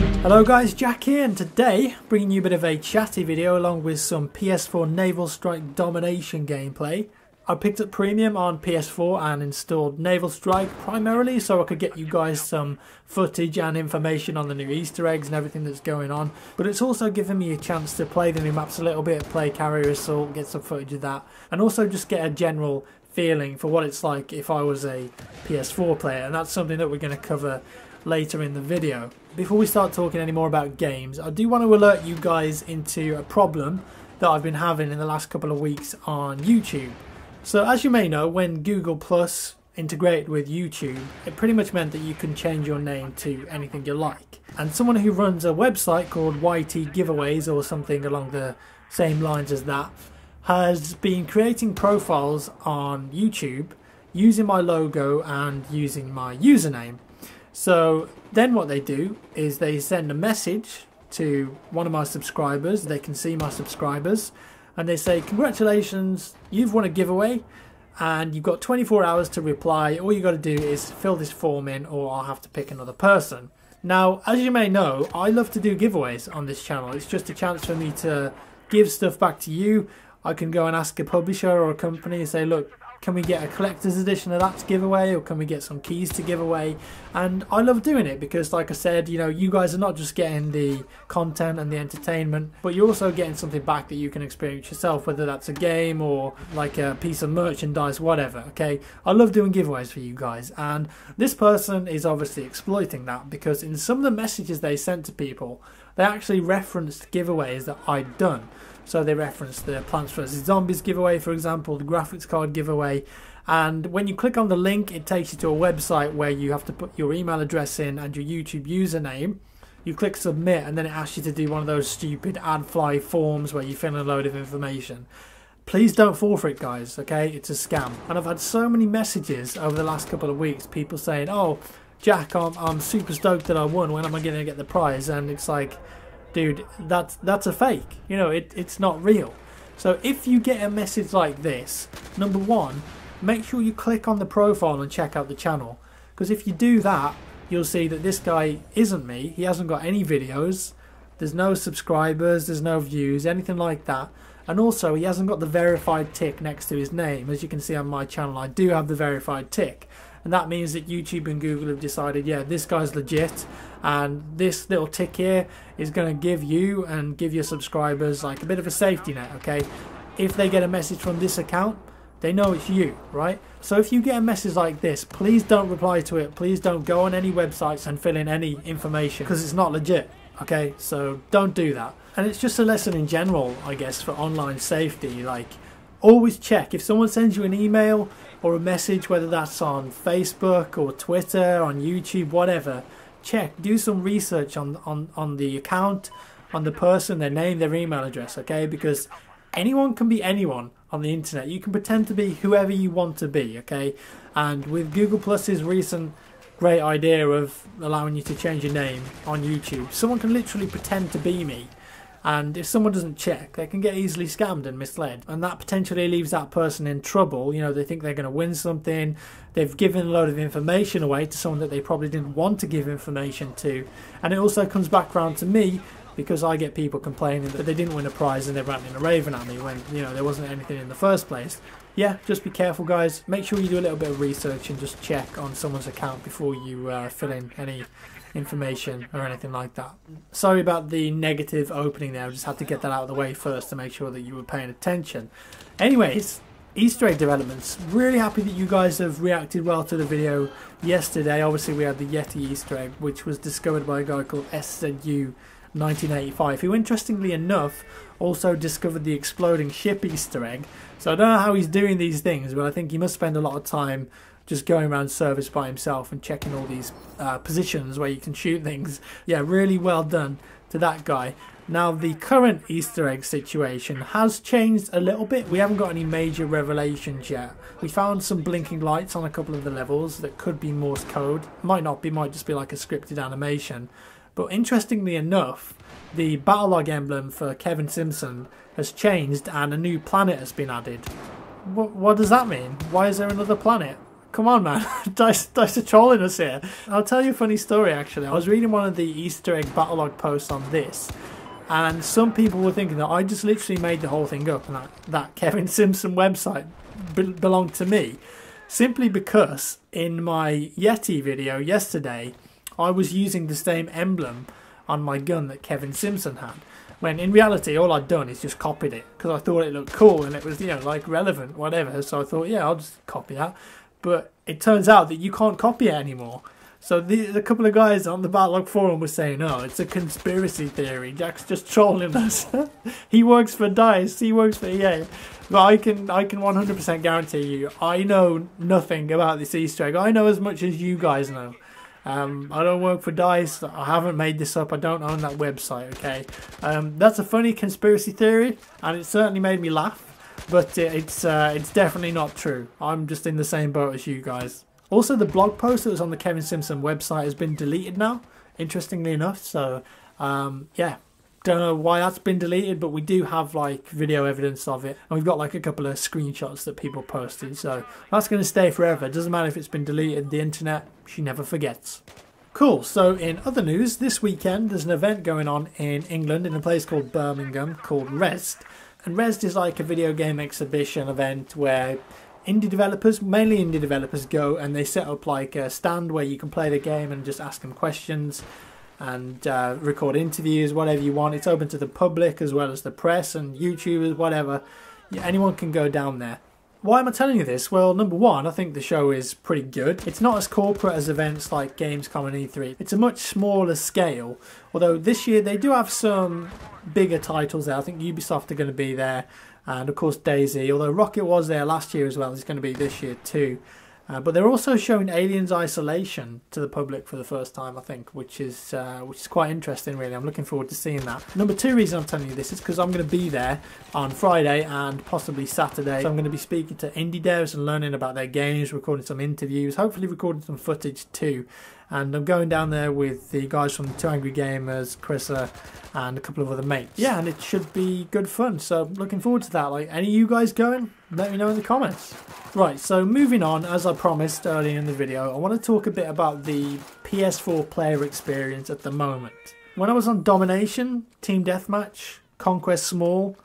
Hello guys, Jack here, and today bringing you a bit of a chatty video along with some PS4 Naval Strike Domination gameplay. I picked up Premium on PS4 and installed Naval Strike primarily so I could get you guys some footage and information on the new Easter eggs and everything that's going on. But it's also given me a chance to play the new maps a little bit, play Carrier Assault, get some footage of that, and also just get a general feeling for what it's like if I was a PS4 player, and that's something that we're going to cover later in the video. Before we start talking any more about games, I do want to alert you guys into a problem that I've been having in the last couple of weeks on YouTube. So as you may know, when Google Plus integrated with YouTube, it pretty much meant that you can change your name to anything you like. And someone who runs a website called YT Giveaways or something along the same lines as that has been creating profiles on YouTube using my logo and using my username. So then what they do is they send a message to one of my subscribers. They can see my subscribers and they say, congratulations, you've won a giveaway and you've got 24 hours to reply. All you got to do is fill this form in or I'll have to pick another person. Now, as you may know, I love to do giveaways on this channel. It's just a chance for me to give stuff back to you. I can go and ask a publisher or a company and say, look, can we get a collector's edition of that to give away, or can we get some keys to give away? And I love doing it because, like I said, you know, you guys are not just getting the content and the entertainment, but you're also getting something back that you can experience yourself, whether that's a game or like a piece of merchandise, whatever, okay? I love doing giveaways for you guys, and this person is obviously exploiting that because in some of the messages they sent to people, they actually referenced giveaways that I'd done. So they referenced the Plants vs Zombies giveaway, for example, the graphics card giveaway, and when you click on the link it takes you to a website where you have to put your email address in and your YouTube username. You click submit and then it asks you to do one of those stupid AdFly forms where you fill in a load of information. Please don't fall for it, guys, okay? It's a scam. And I've had so many messages over the last couple of weeks, people saying, oh Jack, I'm super stoked that I won, when am I going to get the prize? And it's like, dude, that's a fake. You know, it's not real. So if you get a message like this, number one, make sure you click on the profile and check out the channel. Because if you do that, you'll see that this guy isn't me. He hasn't got any videos. There's no subscribers, there's no views, anything like that. And also, he hasn't got the verified tick next to his name. As you can see on my channel, I do have the verified tick. And that means that YouTube and Google have decided, yeah, this guy's legit, and this little tick here is going to give you and give your subscribers like a bit of a safety net, okay? If they get a message from this account, they know it's you, right? So if you get a message like this, please don't reply to it. Please don't go on any websites and fill in any information because it's not legit, okay? So don't do that. And it's just a lesson in general, I guess, for online safety. Like, always check. If someone sends you an email or a message, whether that's on Facebook or Twitter, on YouTube, whatever, check. Do some research on the account, on the person, their name, their email address, okay? Because anyone can be anyone on the internet. You can pretend to be whoever you want to be, okay? And with Google Plus's recent great idea of allowing you to change your name on YouTube, someone can literally pretend to be me. And if someone doesn't check, they can get easily scammed and misled. And that potentially leaves that person in trouble. You know, they think they're going to win something. They've given a load of information away to someone that they probably didn't want to give information to. And it also comes back around to me because I get people complaining that they didn't win a prize and they're ranting and raving at me when, you know, there wasn't anything in the first place. Yeah, just be careful, guys. Make sure you do a little bit of research and just check on someone's account before you fill in any information or anything like that. Sorry about the negative opening there. I just had to get that out of the way first to make sure that you were paying attention. Anyways, Easter egg developments. Really happy that you guys have reacted well to the video yesterday. Obviously we had the Yeti Easter egg, which was discovered by a guy called SZU 1985, who interestingly enough also discovered the exploding ship Easter egg. So I don't know how he's doing these things, but I think he must spend a lot of time just going around servers by himself and checking all these positions where you can shoot things. Yeah, really well done to that guy. Now, the current Easter egg situation has changed a little bit. We haven't got any major revelations yet. We found some blinking lights on a couple of the levels that could be Morse code. Might not be, might just be like a scripted animation. But interestingly enough, the battle log emblem for Kevin Simpson has changed and a new planet has been added. What does that mean? Why is there another planet? come on, man. Dice are trolling us here. I'll tell you a funny story, actually. I was reading one of the Easter egg battle log posts on this, and some people were thinking that I just literally made the whole thing up and that Kevin Simpson website belonged to me. Simply because in my Yeti video yesterday, I was using the same emblem on my gun that Kevin Simpson had. When in reality, all I'd done is just copied it because I thought it looked cool and it was, you know, like relevant, whatever. So I thought, yeah, I'll just copy that. But it turns out that you can't copy it anymore. So the couple of guys on the Battlelog forum were saying, "Oh, it's a conspiracy theory. Jack's just trolling us. He works for DICE. He works for EA." But I can 100% guarantee you, I know nothing about this Easter egg. I know as much as you guys know. I don't work for DICE. I haven't made this up. I don't own that website. Okay, that's a funny conspiracy theory, and it certainly made me laugh. But it's definitely not true. I'm just in the same boat as you guys. Also, the blog post that was on the Kevin Simpson website has been deleted now, interestingly enough. So, yeah, don't know why that's been deleted, but we do have like video evidence of it. And we've got like a couple of screenshots that people posted. So that's going to stay forever. It doesn't matter if it's been deleted. The internet, she never forgets. Cool. So in other news, this weekend there's an event going on in England in a place called Birmingham called Rest. And Rest is like a video game exhibition event where indie developers, mainly indie developers, go and they set up like a stand where you can play the game and just ask them questions and record interviews, whatever you want. It's open to the public as well as the press and YouTubers, whatever. Yeah, anyone can go down there. Why am I telling you this? Well, number one, I think the show is pretty good. It's not as corporate as events like Gamescom and E3. It's a much smaller scale, although this year they do have some bigger titles there. I think Ubisoft are going to be there, and of course DayZ, although Rocket was there last year as well. It's going to be this year too. But they're also showing Aliens Isolation to the public for the first time, I think, which is quite interesting, really. I'm looking forward to seeing that. Number two reason I'm telling you this is because I'm going to be there on Friday and possibly Saturday. So I'm going to be speaking to indie devs and learning about their games, recording some interviews, hopefully recording some footage too. And I'm going down there with the guys from Two Angry Gamers, Chrissa, and a couple of other mates. Yeah, and it should be good fun. So looking forward to that. Like, any of you guys going? Let me know in the comments. Right, so moving on, as I promised earlier in the video, I want to talk a bit about the PS4 player experience at the moment. When I was on Domination, Team Deathmatch, Conquest Small,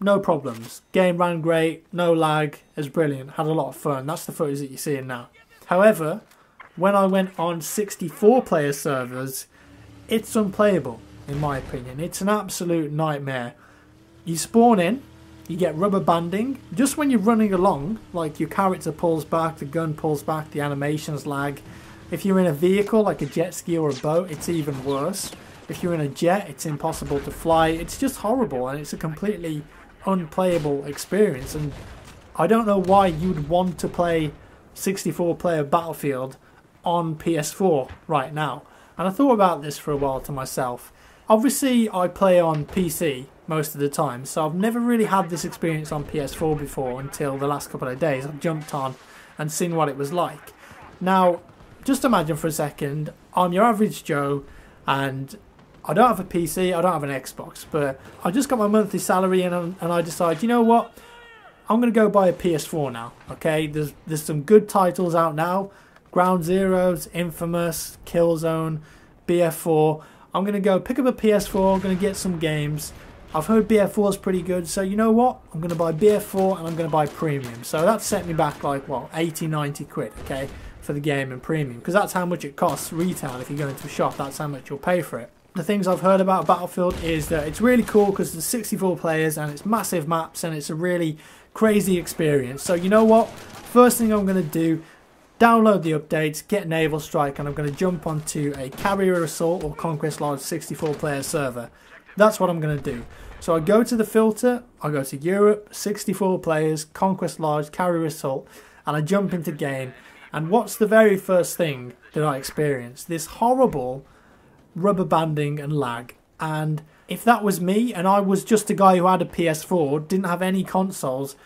no problems. Game ran great, no lag, it was brilliant, had a lot of fun. That's the footage that you're seeing now. However, when I went on 64 player servers, it's unplayable, in my opinion. It's an absolute nightmare. You spawn in, you get rubber banding. Just when you're running along, like your character pulls back, the gun pulls back, the animations lag. If you're in a vehicle, like a jet ski or a boat, it's even worse. If you're in a jet, it's impossible to fly. It's just horrible, and it's a completely unplayable experience. And I don't know why you'd want to play 64 player Battlefield on PS4 right now. And I thought about this for a while to myself. Obviously I play on PC most of the time, so I've never really had this experience on PS4 before until the last couple of days. I've jumped on and seen what it was like. Now just imagine for a second, I'm your average Joe and I don't have a PC, I don't have an Xbox, but I just got my monthly salary and I decide, you know what, I'm going to go buy a PS4 now. Okay, there's some good titles out now. Ground Zeroes, Infamous, Killzone, BF4. I'm going to go pick up a PS4, I'm going to get some games. I've heard BF4 is pretty good, so you know what? I'm going to buy BF4 and I'm going to buy Premium. So that set me back like, what, 80, 90 quid, okay, for the game and Premium. Because that's how much it costs retail. If you go into a shop, that's how much you'll pay for it. The things I've heard about Battlefield is that it's really cool because there's 64 players and it's massive maps and it's a really crazy experience. So you know what? First thing I'm going to do, download the updates, get Naval Strike, and I'm going to jump onto a Carrier Assault or Conquest Lodge 64 player server. That's what I'm going to do. So I go to the filter, I go to Europe, 64 players, Conquest Lodge, Carrier Assault, and I jump into game. And what's the very first thing that I experience? This horrible rubber banding and lag. And if that was me and I was just a guy who had a PS4, didn't have any consoles,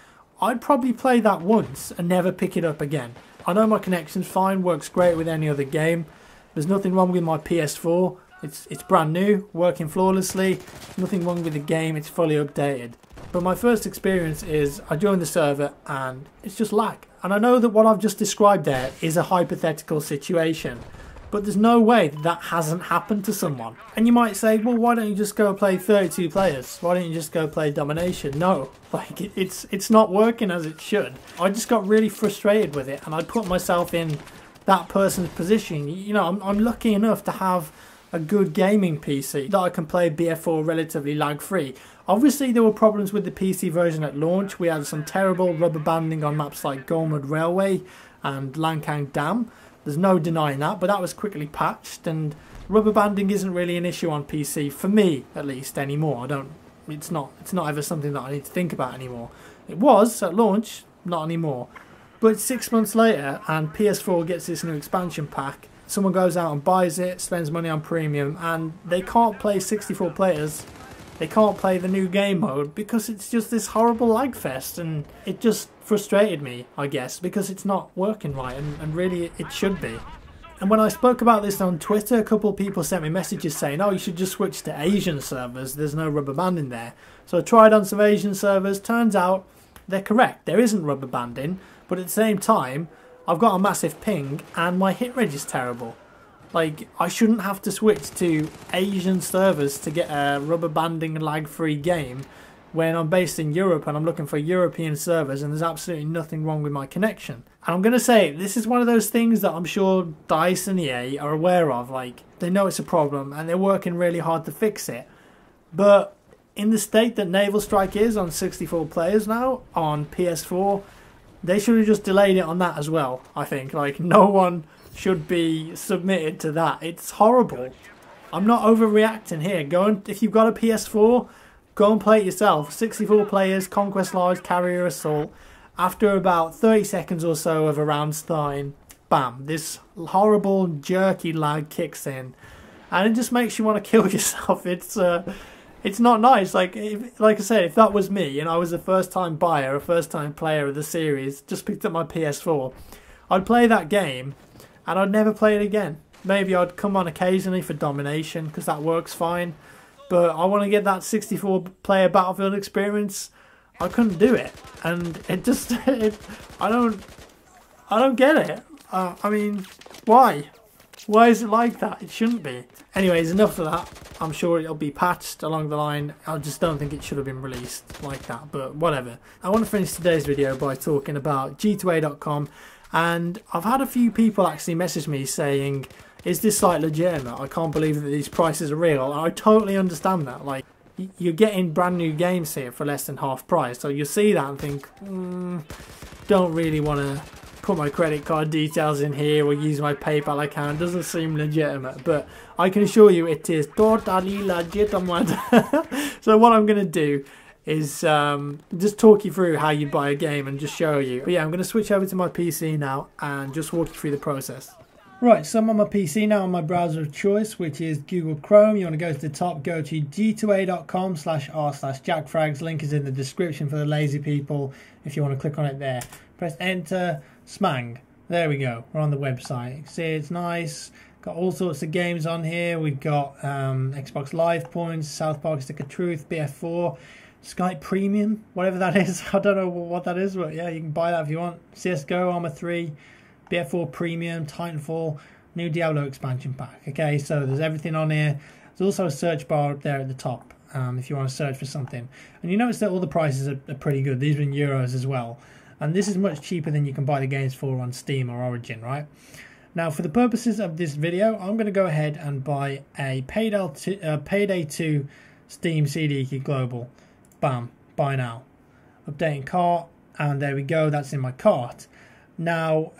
I'd probably play that once and never pick it up again. I know my connection's fine, works great with any other game. There's nothing wrong with my PS4. It's brand new, working flawlessly. Nothing wrong with the game, it's fully updated. But my first experience is I joined the server and it's just lag. And I know that what I've just described there is a hypothetical situation, but there's no way that that hasn't happened to someone. And you might say, well, why don't you just go play 32 players? Why don't you just go play domination? No, like it's not working as it should. I just got really frustrated with it, and I put myself in that person's position. You know, I'm lucky enough to have a good gaming PC that I can play BF4 relatively lag-free. Obviously there were problems with the PC version at launch. We had some terrible rubber banding on maps like Golmud Railway and Lankang Dam. There's no denying that, but that was quickly patched, and rubber banding isn't really an issue on PC, for me at least, anymore. It's not ever something that I need to think about anymore. It was at launch, not anymore. But 6 months later, and PS4 gets this new expansion pack, someone goes out and buys it, spends money on premium, and they can't play 64 players. They can't play the new game mode because it's just this horrible lag fest, and it just frustrated me, I guess, because it's not working right, and really it should be. And when I spoke about this on Twitter, a couple of people sent me messages saying, oh, you should just switch to Asian servers, there's no rubber banding there. So I tried on some Asian servers, turns out they're correct, there isn't rubber banding, but at the same time, I've got a massive ping and my hit rate is terrible. Like, I shouldn't have to switch to Asian servers to get a rubber banding lag-free game when I'm based in Europe and I'm looking for European servers and there's absolutely nothing wrong with my connection. And I'm going to say, this is one of those things that I'm sure DICE and EA are aware of. Like, they know it's a problem and they're working really hard to fix it. But in the state that Naval Strike is on 64 players now, on PS4, they should have just delayed it on that as well, I think. Like, no one should be submitted to that. It's horrible. I'm not overreacting here. If you've got a PS4, go and play it yourself. 64 players, Conquest Large, Carrier Assault. After about 30 seconds or so of a round starting, bam, this horrible jerky lag kicks in. And it just makes you want to kill yourself. It's not nice. Like I said, if that was me and I was a first-time buyer, a first-time player of the series, just picked up my PS4, I'd play that game and I'd never play it again. Maybe I'd come on occasionally for domination because that works fine, but I want to get that 64-player Battlefield experience. I couldn't do it, and it just I don't get it. I mean, why? Why is it like that? It shouldn't be. Anyways, enough of that. I'm sure it'll be patched along the line. I just don't think it should have been released like that, but whatever. I want to finish today's video by talking about G2A.com, and I've had a few people actually message me saying, is this site legitimate? I can't believe that these prices are real. And I totally understand that. Like, you're getting brand new games here for less than half price, so you see that and think, don't really want to put my credit card details in here or use my PayPal account. Doesn't seem legitimate, but I can assure you it is totally legitimate. So what I'm going to do is just talk you through how you buy a game and just show you. But yeah, I'm going to switch over to my PC now and just walk you through the process. Right, so I'm on my PC now on my browser of choice, which is Google Chrome. You want to go to the top, go to g2a.com/r/jackfrags. Link is in the description for the lazy people if you want to click on it there. Press enter, smang. There we go, we're on the website. See, it's nice. Got all sorts of games on here. We've got Xbox Live Points, South Park Stick of Truth, BF4, Skype Premium, whatever that is. I don't know what that is, but yeah, you can buy that if you want. CSGO, Arma 3, BF4 Premium, Titanfall, new Diablo expansion pack. Okay, so there's everything on here. There's also a search bar up there at the top if you want to search for something. And you notice that all the prices are pretty good. These are in euros as well. And this is much cheaper than you can buy the games for on Steam or Origin, right? Now, for the purposes of this video, I'm going to go ahead and buy a Payday 2 Steam CD key global. Bam, buy now. Updating cart, and there we go, that's in my cart. Now,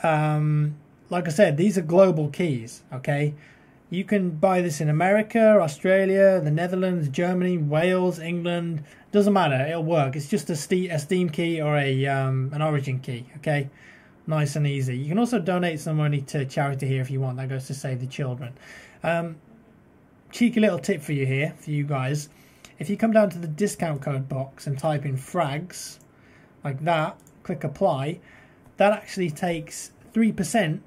like I said, these are global keys, okay? You can buy this in America, Australia, the Netherlands, Germany, Wales, England. Doesn't matter, it'll work. It's just a Steam key or an Origin key, okay? Nice and easy. You can also donate some money to charity here if you want. That goes to Save the Children. Cheeky little tip for you here, for you guys. If you come down to the discount code box and type in FRAGS, like that, click apply, that actually takes 3%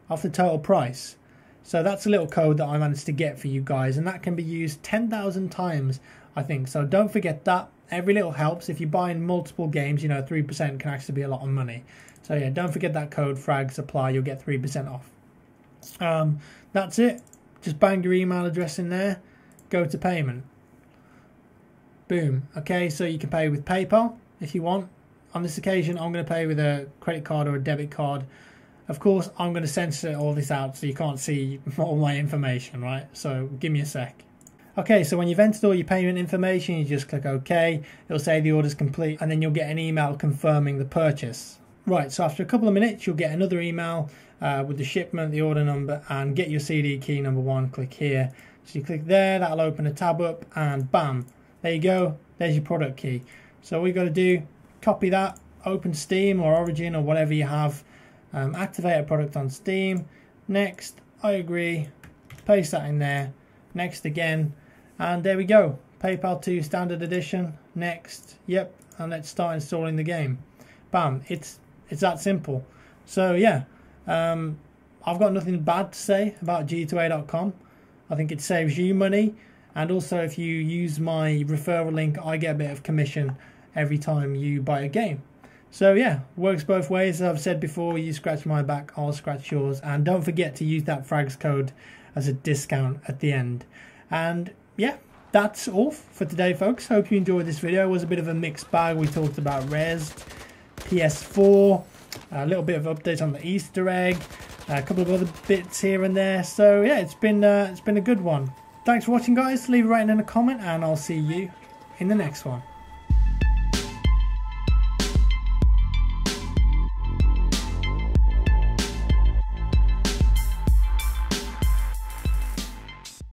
off the total price. So that's a little code that I managed to get for you guys, and that can be used 10,000 times, I think. So don't forget that. every little helps. If you're buying multiple games, you know, 3% can actually be a lot of money. So yeah, don't forget that code FRAGS apply, you'll get 3% off. That's it. Just bang your email address in there, go to payment. Boom. Okay, so you can pay with PayPal if you want. On this occasion, I'm going to pay with a credit card or a debit card. Of course, I'm going to censor all this out so you can't see all my information, right? So give me a sec. Okay, so when you've entered all your payment information, you just click OK. It'll say the order's complete, and then you'll get an email confirming the purchase. Right, so after a couple of minutes, you'll get another email with the shipment, the order number, and get your CD key number 1. Click here. So you click there, that'll open a tab up, and bam, there you go. There's your product key. So all you got to do, copy that, open Steam or Origin or whatever you have, activate a product on Steam. Next, I agree. Paste that in there. Next again, and there we go. PayPal 2 Standard Edition. Next, yep, and let's start installing the game. Bam, it's that simple. So yeah, I've got nothing bad to say about G2A.com. I think it saves you money, and also if you use my referral link, I get a bit of commission every time you buy a game. So yeah, works both ways. As I've said before, you scratch my back, I'll scratch yours, and don't forget to use that FRAGS code as a discount at the end. And yeah, that's all for today, folks. Hope you enjoyed this video. It was a bit of a mixed bag. We talked about Res, PS4, a little bit of update on the Easter egg, a couple of other bits here and there. So yeah, it's been a good one. Thanks for watching, guys. Leave a rating and a comment, and I'll see you in the next one.